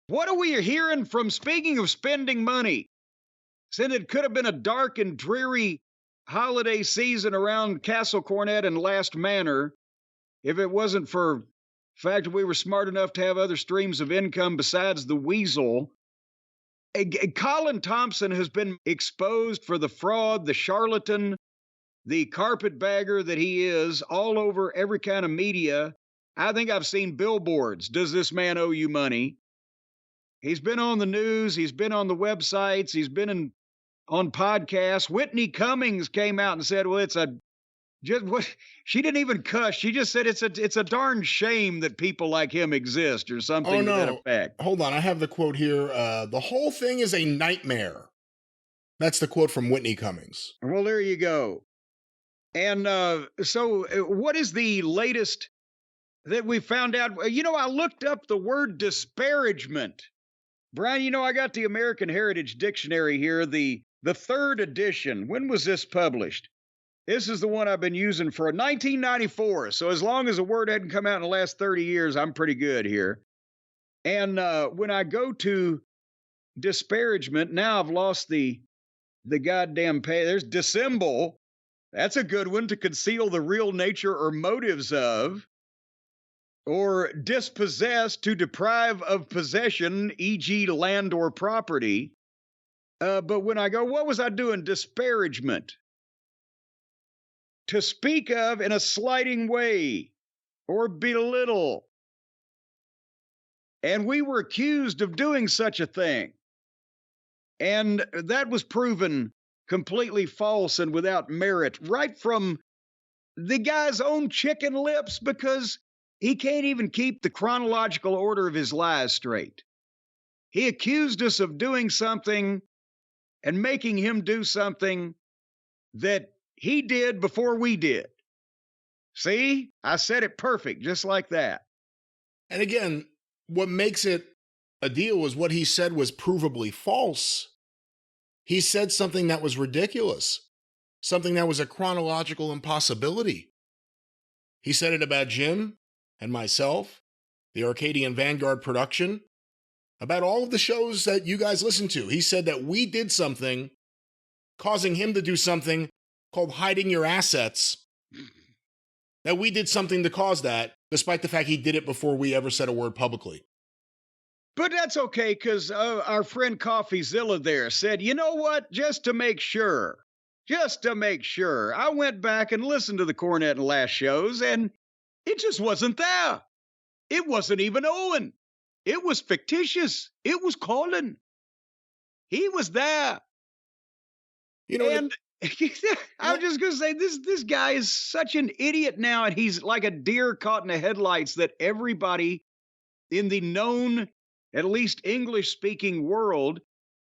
What are we hearing from, speaking of spending money, since it could have been a dark and dreary holiday season around Castle Cornette and Last Manor if it wasn't for the fact that we were smart enough to have other streams of income besides the weasel. Colin Thomson has been exposed for the fraud, the charlatan, the carpetbagger that he is all over every kind of media. I think I've seen billboards. Does this man owe you money? He's been on the news. He's been on the websites. He's been on podcasts. Whitney Cummings came out and said, well, it's a just what she didn't even cuss. She just said it's a darn shame that people like him exist or something to that effect. Hold on. I have the quote here. The whole thing is a nightmare. That's the quote from Whitney Cummings. Well, there you go. And so what is the latest that we found out? You know, I looked up the word disparagement. Brian, you know, I got the American Heritage Dictionary here, the third edition. When was this published? This is the one I've been using for 1994. So as long as a word hadn't come out in the last 30 years, I'm pretty good here. And when I go to disparagement, now I've lost the goddamn pay. There's dissemble. That's a good one, to conceal the real nature or motives of. Or dispossess, to deprive of possession, e.g. land or property. But when I go, what was I doing? Disparagement. To speak of in a slighting way or belittle. And we were accused of doing such a thing. And that was proven completely false and without merit, right from the guy's own chicken lips, because he can't even keep the chronological order of his lies straight. He accused us of doing something and making him do something that he did before we did. See, I said it perfect, just like that. And again, what makes it a deal is what he said was provably false. He said something that was ridiculous, something that was a chronological impossibility. He said it about Jim and myself, the Arcadian Vanguard production, about all of the shows that you guys listen to. He said that we did something, causing him to do something called hiding your assets, that we did something to cause that, despite the fact he did it before we ever said a word publicly. But that's okay, because our friend CoffeeZilla there said, you know what, just to make sure, I went back and listened to the Cornette and Last shows, and it just wasn't there. It wasn't even Owen. It was fictitious. It was Colin. He was there. You know, and I'm just going to say, this guy is such an idiot now, and he's like a deer caught in the headlights that everybody in the known, at least English-speaking world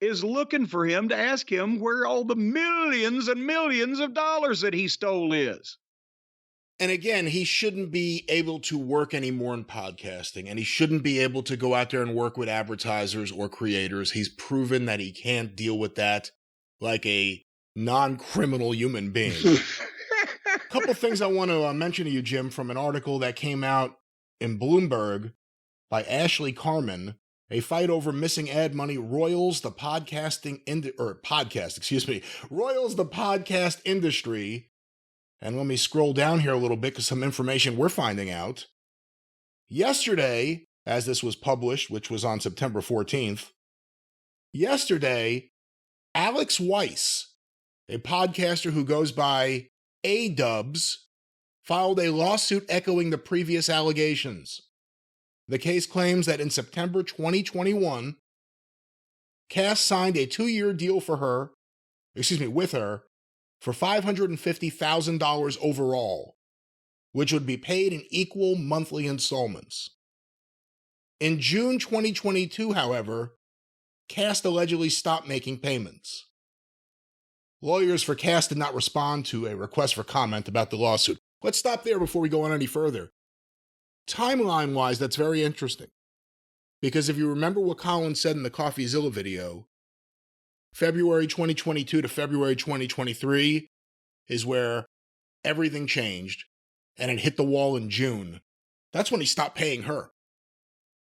is looking for him to ask him where all the millions and millions of dollars that he stole is. And again, he shouldn't be able to work anymore in podcasting, and he shouldn't be able to go out there and work with advertisers or creators. He's proven that he can't deal with that like a non-criminal human being. A couple things I want to mention to you, Jim, from an article that came out in Bloomberg by Ashley Carmen. A fight over missing ad money roils the roils the podcast industry. And let me scroll down here a little bit because some information we're finding out. Yesterday, as this was published, which was on September 14th, yesterday, Alex Weiss, a podcaster who goes by A-Dubs, filed a lawsuit echoing the previous allegations. The case claims that in September 2021, Kast signed a 2-year deal with her for $550,000 overall, which would be paid in equal monthly installments. In June 2022, however, Kast allegedly stopped making payments. Lawyers for Kast did not respond to a request for comment about the lawsuit. Let's stop there before we go on any further. Timeline-wise, that's very interesting. Because if you remember what Colin said in the CoffeeZilla video, February 2022 to February 2023 is where everything changed, and it hit the wall in June. That's when he stopped paying her.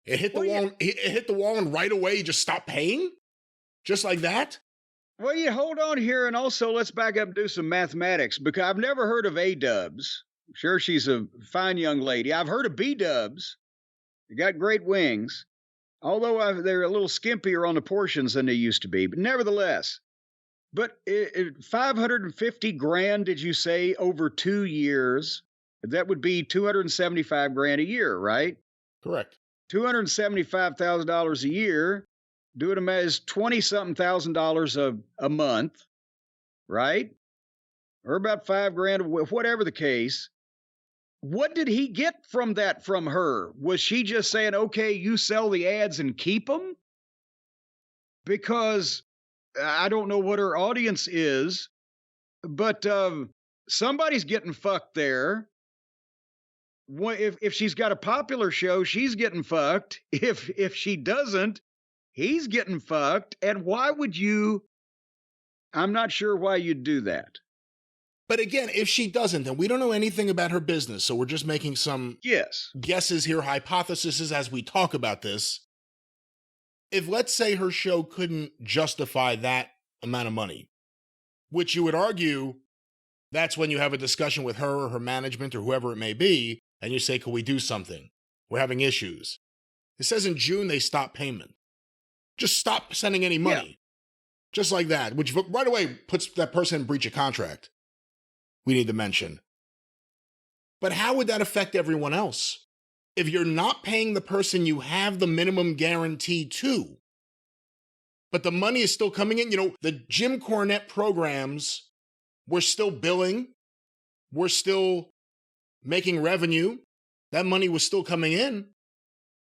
It hit the wall. It hit the wall, and right away you just stopped paying, just like that. Well, you hold on here, and also let's back up and do some mathematics, because I've never heard of A-dubs. Sure, she's a fine young lady. I've heard of B-dubs. They got great wings, although they're a little skimpier on the portions than they used to be. But nevertheless, 550 grand, did you say, over 2 years? That would be 275 grand a year, right? Correct. $275,000 a year, doing them as 20-something thousand dollars a month, right? Or about 5 grand, whatever the case. What did he get from that from her? Was she just saying, okay, you sell the ads and keep them? Because I don't know what her audience is, but somebody's getting fucked there. If she's got a popular show, she's getting fucked. If she doesn't, he's getting fucked. And why would you? I'm not sure why you'd do that. But again, if she doesn't, then we don't know anything about her business, so we're just making some guesses here, hypotheses as we talk about this. If, let's say, her show couldn't justify that amount of money, which you would argue that's when you have a discussion with her or her management or whoever it may be, and you say, can we do something? We're having issues. It says in June they stopped payment. Just stop sending any money. Yeah. Just like that, which right away puts that person in breach of contract. We need to mention. But how would that affect everyone else? If you're not paying the person you have the minimum guarantee to, but the money is still coming in, the Jim Cornette programs, we're still billing, we're still making revenue, that money was still coming in.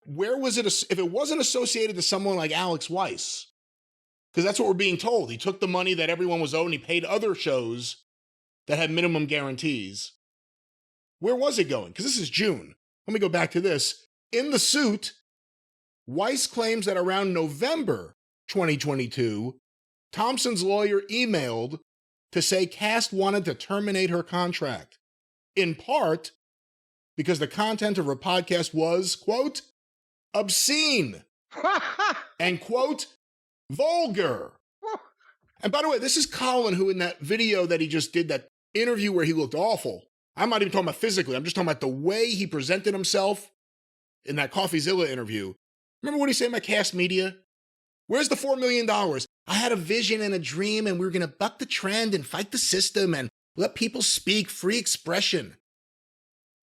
Where was it, if it wasn't associated to someone like Alex Weiss? Because that's what we're being told. He took the money that everyone was owed and he paid other shows that had minimum guarantees. Where was it going? Because this is June. Let me go back to this. In the suit, Weiss claims that around November 2022, Thompson's lawyer emailed to say Kast wanted to terminate her contract, in part because the content of her podcast was, quote, obscene and, quote, vulgar. And by the way, this is Colin, who in that video that he just did, that interview where he looked awful, I'm not even talking about physically, I'm just talking about the way he presented himself in that CoffeeZilla interview. Remember what he said about Kast Media? Where's the $4 million? I had a vision and a dream, and we were going to buck the trend and fight the system and let people speak, free expression.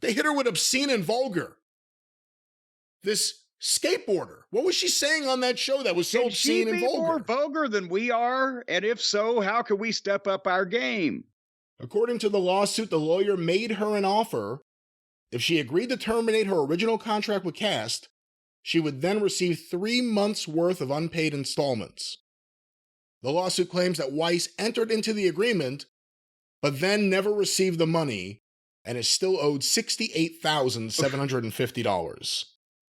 They hit her with obscene and vulgar. This skateboarder, what was she saying on that show that was so obscene and vulgar? She be more vulgar than we are? And if so, how can we step up our game? According to the lawsuit, the lawyer made her an offer. If she agreed to terminate her original contract with Kast, she would then receive 3 months' worth of unpaid installments. The lawsuit claims that Weiss entered into the agreement, but then never received the money and is still owed $68,750.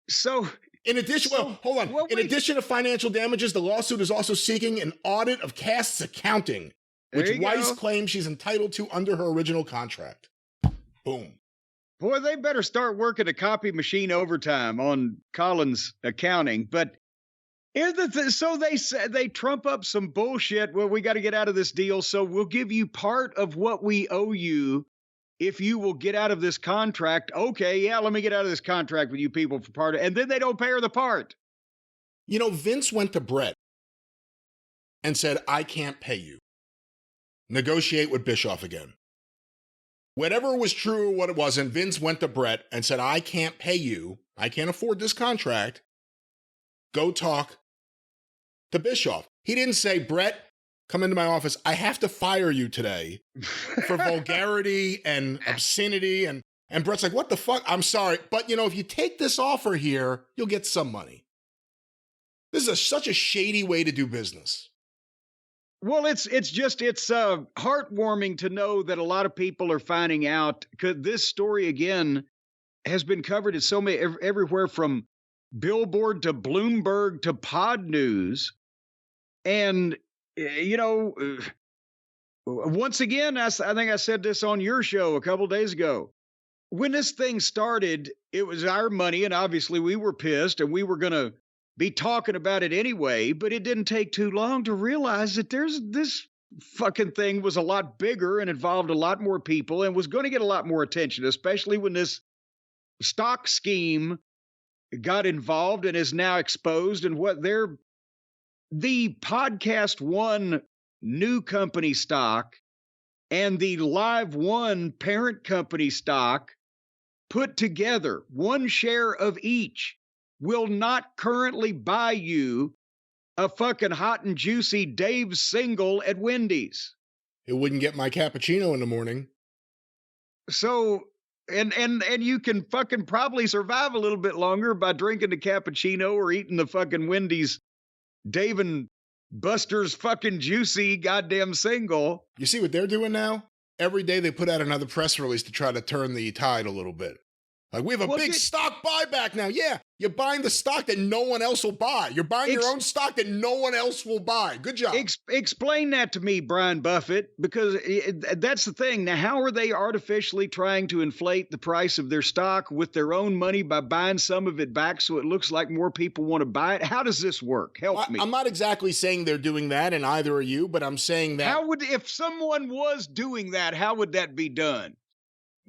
So, in addition, in addition to financial damages, the lawsuit is also seeking an audit of Kast's accounting, which Weiss claims she's entitled to under her original contract. Boom. Boy, they better start working a copy machine overtime on Colin's accounting. But so they trump up some bullshit. Well, we got to get out of this deal, so we'll give you part of what we owe you if you will get out of this contract. Okay, yeah, let me get out of this contract with you people for part of, and then they don't pay her the part. Vince went to Brett and said, I can't pay you. Negotiate with Bischoff again. Whatever was true or what it wasn't, Vince went to Brett and said, I can't pay you. I can't afford this contract. Go talk to Bischoff. He didn't say, Brett, come into my office. I have to fire you today for vulgarity and obscenity. And Brett's like, what the fuck? I'm sorry. But, if you take this offer here, you'll get some money. This is such a shady way to do business. Well, it's heartwarming to know that a lot of people are finding out, because this story again has been covered in so many everywhere from Billboard to Bloomberg to Pod News, and once again, I think I said this on your show a couple days ago. when this thing started, it was our money, and obviously we were pissed, and we were going to be talking about it anyway. But it didn't take too long to realize that there's this fucking thing was a lot bigger and involved a lot more people and was going to get a lot more attention, especially when this stock scheme got involved and is now exposed. And what the PodcastOne new company stock and the LiveOne parent company stock put together, one share of each, will not currently buy you a fucking hot and juicy Dave's single at Wendy's. It wouldn't get my cappuccino in the morning. So, and you can fucking probably survive a little bit longer by drinking the cappuccino or eating the fucking Wendy's Dave and Buster's fucking juicy goddamn single. You see what they're doing now? Every day they put out another press release to try to turn the tide a little bit. Like, we have a big stock buyback now. Yeah, you're buying the stock that no one else will buy. You're buying your own stock that no one else will buy. Good job. Explain that to me, Brian Buffett, because that's the thing. Now, how are they artificially trying to inflate the price of their stock with their own money by buying some of it back so it looks like more people want to buy it? How does this work? Help me. I'm not exactly saying they're doing that, and either are you, but I'm saying that... if someone was doing that, how would that be done?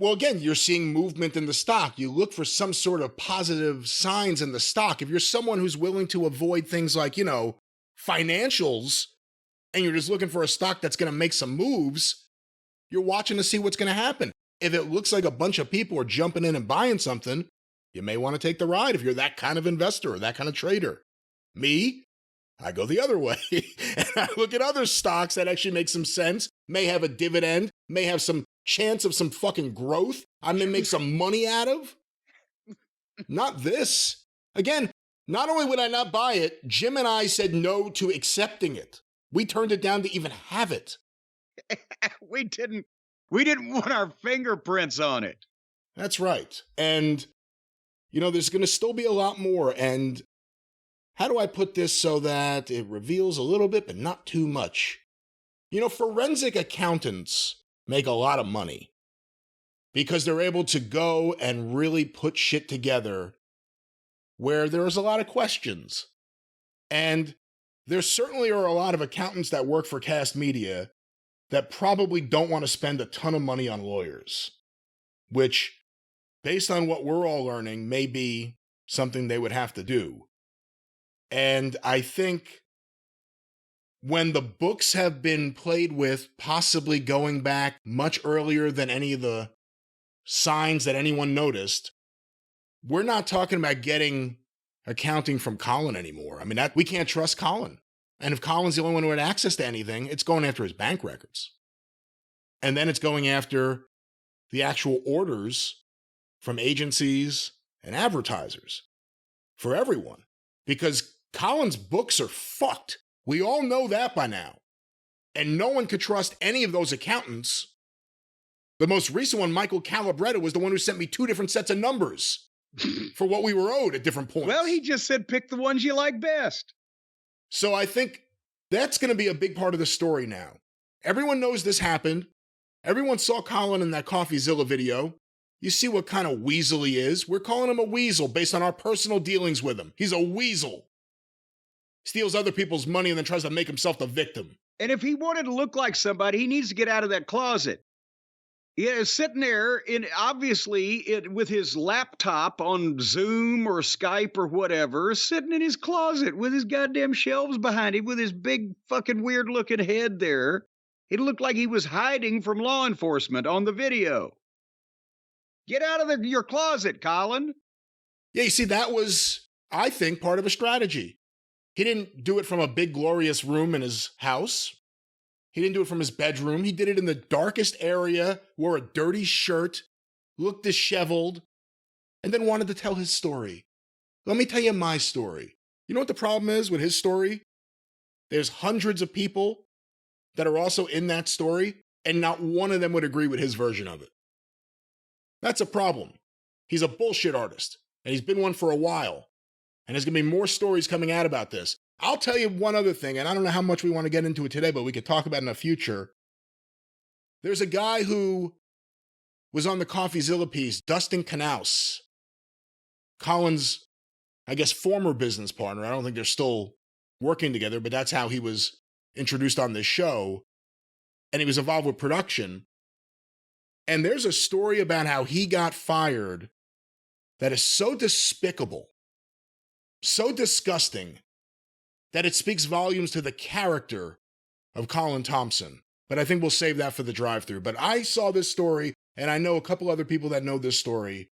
Well, again, you're seeing movement in the stock. You look for some sort of positive signs in the stock. If you're someone who's willing to avoid things like, financials, and you're just looking for a stock that's going to make some moves, you're watching to see what's going to happen. If it looks like a bunch of people are jumping in and buying something, you may want to take the ride if you're that kind of investor or that kind of trader. Me, I go the other way. And I look at other stocks that actually make some sense, may have a dividend, may have some chance of some fucking growth I may make some money out of. Not this. Again, not only would I not buy it, Jim and I said no to accepting it. We turned it down to even have it. We didn't want our fingerprints on it. That's right. And, there's going to still be a lot more. And how do I put this so that it reveals a little bit, but not too much? Forensic accountants make a lot of money because they're able to go and really put shit together where there's a lot of questions. And there certainly are a lot of accountants that work for Kast Media that probably don't want to spend a ton of money on lawyers, which, based on what we're all learning, may be something they would have to do. And I think when the books have been played with, possibly going back much earlier than any of the signs that anyone noticed, we're not talking about getting accounting from Colin anymore. I mean, we can't trust Colin. And if Colin's the only one who had access to anything, it's going after his bank records. And then it's going after the actual orders from agencies and advertisers for everyone. Because Colin's books are fucked. We all know that by now. And no one could trust any of those accountants. The most recent one, Michael Calabretta, was the one who sent me 2 different sets of numbers for what we were owed at different points. Well, he just said pick the ones you like best. So I think that's going to be a big part of the story now. Everyone knows this happened. Everyone saw Colin in that CoffeeZilla video. You see what kind of weasel he is. We're calling him a weasel based on our personal dealings with him. He's a weasel. Steals other people's money and then tries to make himself the victim. And if he wanted to look like somebody, he needs to get out of that closet. Yeah, sitting there with his laptop on Zoom or Skype or whatever, sitting in his closet with his goddamn shelves behind him with his big fucking weird looking head there. It looked like he was hiding from law enforcement on the video. Get out of your closet, Colin. Yeah, you see, that was, I think, part of a strategy. He didn't do it from a big, glorious room in his house. He didn't do it from his bedroom. He did it in the darkest area, wore a dirty shirt, looked disheveled, and then wanted to tell his story. Let me tell you my story. You know what the problem is with his story? There's hundreds of people that are also in that story, and not one of them would agree with his version of it. That's a problem. He's a bullshit artist, and he's been one for a while. And there's going to be more stories coming out about this. I'll tell you one other thing, and I don't know how much we want to get into it today, but we could talk about it in the future. There's a guy who was on the CoffeeZilla piece, Dustin Knaus, Colin's, I guess, former business partner. I don't think they're still working together, but that's how he was introduced on this show. And he was involved with production. And there's a story about how he got fired that is so despicable, so disgusting, that it speaks volumes to the character of Colin Thomson. But I think we'll save that for the drive-thru. But I saw this story, and I know a couple other people that know this story,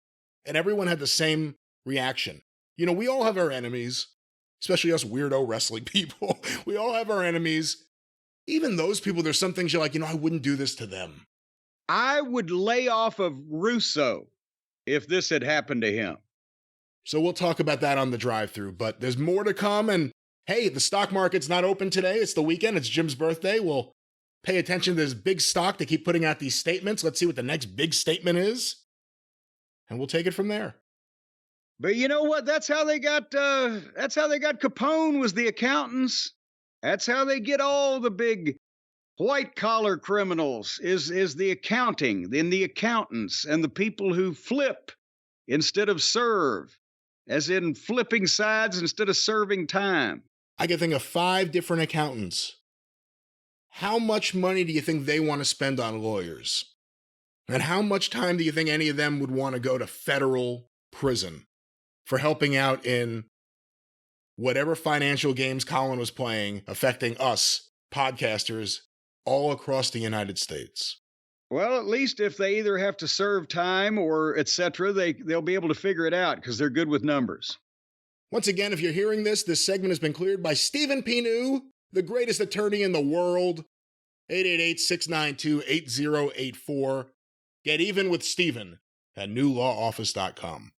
and everyone had the same reaction. You know, we all have our enemies, especially us weirdo wrestling people. We all have our enemies. Even those people, there's some things you're like, I wouldn't do this to them. I would lay off of Russo if this had happened to him. So we'll talk about that on the drive-thru, but there's more to come. And hey, the stock market's not open today. It's the weekend. It's Jim's birthday. We'll pay attention to this big stock. They keep putting out these statements. Let's see what the next big statement is. And we'll take it from there. But you know what? That's how they got Capone, was the accountants. That's how they get all the big white-collar criminals, is the accounting, then the accountants, and the people who flip instead of serve, as in flipping sides instead of serving time. I can think of 5 different accountants. How much money do you think they want to spend on lawyers? And how much time do you think any of them would want to go to federal prison for helping out in whatever financial games Colin was playing, affecting us, podcasters, all across the United States? Well, at least if they either have to serve time or etc., they'll be able to figure it out because they're good with numbers. Once again, if you're hearing this segment has been cleared by Stephen Pinu, the greatest attorney in the world. 888-692-8084. Get even with Stephen at newlawoffice.com.